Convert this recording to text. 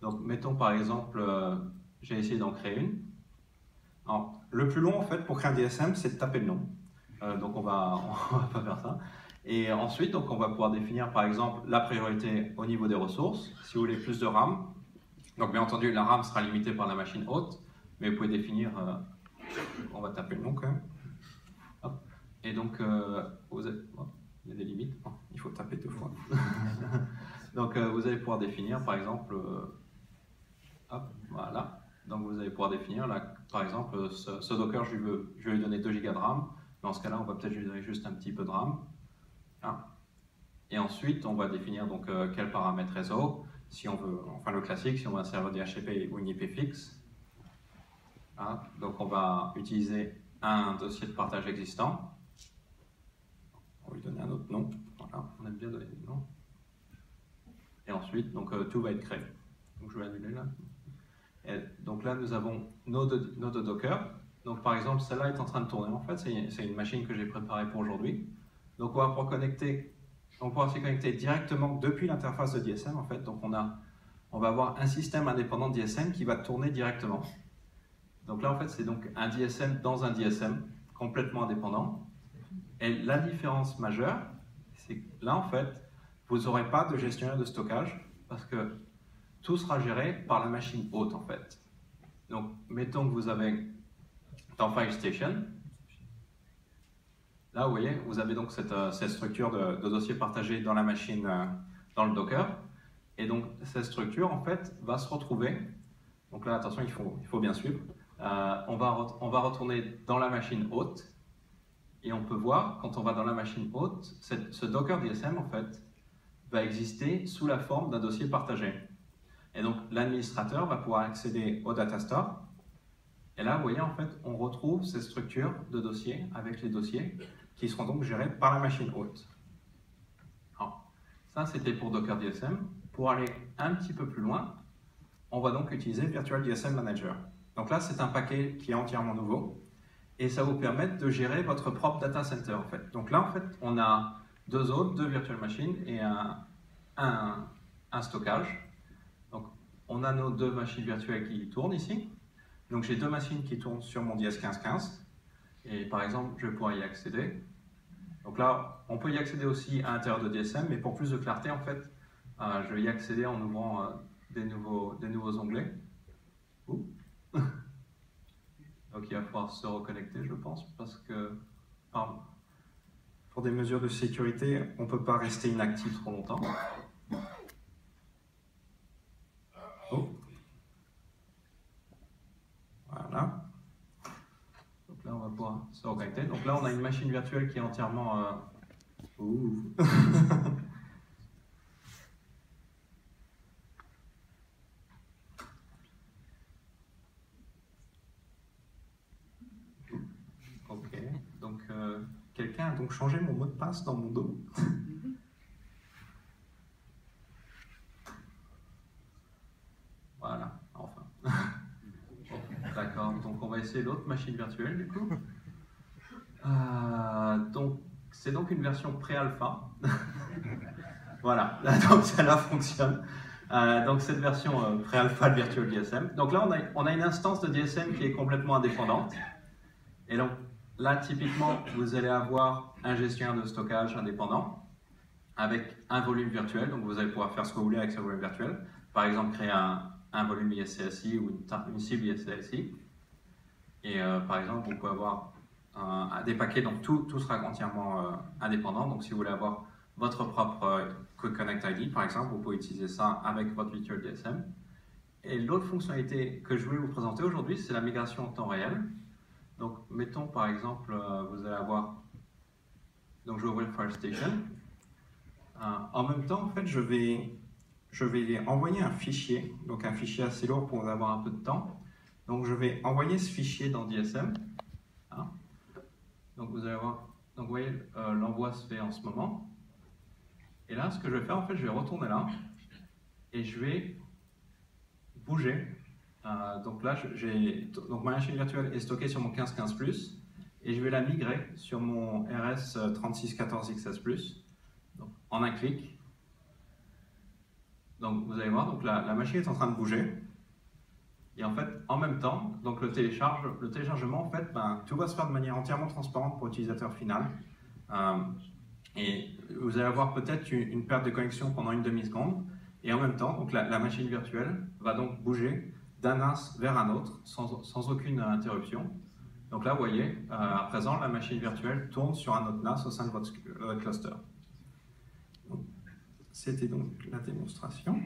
Donc, mettons par exemple, j'ai essayé d'en créer une. Alors, le plus long, en fait, pour créer un DSM, c'est de taper le nom. Donc, on va pas faire ça. Et ensuite, donc, on va pouvoir définir, par exemple, la priorité au niveau des ressources. Si vous voulez plus de RAM, donc bien entendu, la RAM sera limitée par la machine haute, mais vous pouvez définir, on va taper le nom quand même. Hop. Et donc, il y a des limites, il faut taper 2 fois. Donc, vous allez pouvoir définir, par exemple, hop, voilà. Donc, vous allez pouvoir définir, là, par exemple, ce Docker, je vais lui donner 2 Go de RAM. Dans ce cas-là, on va peut-être lui donner juste un petit peu de RAM. Ah. Et ensuite, on va définir donc quel paramètre réseau, si on veut, enfin le classique, si on veut un serveur DHCP ou une IP fixe. Ah. Donc, on va utiliser un dossier de partage existant. On va lui donner un autre nom. Voilà, on aime bien donner des noms. Et ensuite, donc, tout va être créé. Donc, je vais annuler là. Et donc là, nous avons nos deux Docker. Donc par exemple, celle-là est en train de tourner. En fait, c'est une machine que j'ai préparée pour aujourd'hui. Donc on va pouvoir s'y connecter directement depuis l'interface de DSM. En fait, donc on va avoir un système indépendant de DSM qui va tourner directement. Donc là, en fait, c'est donc un DSM dans un DSM complètement indépendant. Et la différence majeure, c'est que là, en fait, vous n'aurez pas de gestionnaire de stockage parce que tout sera géré par la machine haute, en fait. Donc, mettons que vous avez dans FileStation, là, vous voyez, vous avez donc cette structure de dossier partagé dans la machine, dans le Docker. Et donc, cette structure, en fait, va se retrouver. Donc là, attention, il faut bien suivre. On va retourner dans la machine haute. Et on peut voir, quand on va dans la machine haute, ce Docker DSM, en fait, va exister sous la forme d'un dossier partagé. Et donc, l'administrateur va pouvoir accéder au data store. Et là, vous voyez, en fait, on retrouve cette structure de dossiers avec les dossiers qui seront donc gérés par la machine haute. Alors, ça, c'était pour Docker DSM. Pour aller un petit peu plus loin, on va donc utiliser Virtual DSM Manager. Donc là, c'est un paquet qui est entièrement nouveau et ça vous permet de gérer votre propre data center, en fait. Donc là, en fait, on a 2 zones, 2 virtual machines et un stockage. Donc, on a nos 2 machines virtuelles qui tournent ici. Donc j'ai 2 machines qui tournent sur mon DS1515 et par exemple je vais pouvoir y accéder. Donc là on peut y accéder aussi à l'intérieur de DSM, mais pour plus de clarté en fait je vais y accéder en ouvrant des nouveaux onglets. Donc il va falloir se reconnecter je pense parce que pour des mesures de sécurité on ne peut pas rester inactif trop longtemps. Voilà. Donc là, on va pouvoir se reconnecter. Donc là, on a une machine virtuelle qui est entièrement... Ok. Donc, quelqu'un a donc changé mon mot de passe dans mon dos. Voilà, enfin. Bon, d'accord, donc on va essayer l'autre machine virtuelle du coup. Donc, c'est donc une version pré-alpha. Voilà, donc celle-là fonctionne. Donc cette version pré-alpha de Virtual DSM. Donc là, on a une instance de DSM qui est complètement indépendante. Et donc là, typiquement, vous allez avoir un gestionnaire de stockage indépendant avec un volume virtuel. Donc vous allez pouvoir faire ce que vous voulez avec ce volume virtuel. Par exemple, créer un volume ISCSI ou une cible ISCSI. Et par exemple, vous pouvez avoir des paquets, donc tout sera entièrement indépendant. Donc si vous voulez avoir votre propre Quick Connect ID, par exemple, vous pouvez utiliser ça avec votre Virtual DSM. Et l'autre fonctionnalité que je voulais vous présenter aujourd'hui, c'est la migration en temps réel. Donc, mettons par exemple, vous allez avoir, donc je vais ouvrir FileStation. En même temps, en fait, je vais envoyer un fichier, donc un fichier assez lourd pour avoir un peu de temps. Donc, je vais envoyer ce fichier dans DSM. Donc, vous allez voir, donc vous voyez, l'envoi se fait en ce moment. Et là, ce que je vais faire, en fait, je vais retourner là et je vais bouger. Donc là, donc ma machine virtuelle est stockée sur mon 1515+, et je vais la migrer sur mon RS 3614XS+, donc en un clic. Donc vous allez voir, donc la machine est en train de bouger. Et en fait, en même temps, donc le téléchargement, en fait, tout va se faire de manière entièrement transparente pour l'utilisateur final. Et vous allez avoir peut-être une perte de connexion pendant une demi-seconde. Et en même temps, donc la machine virtuelle va donc bouger d'un NAS vers un autre sans aucune interruption. Donc là, vous voyez, à présent, la machine virtuelle tourne sur un autre NAS au sein de votre cluster. C'était donc la démonstration.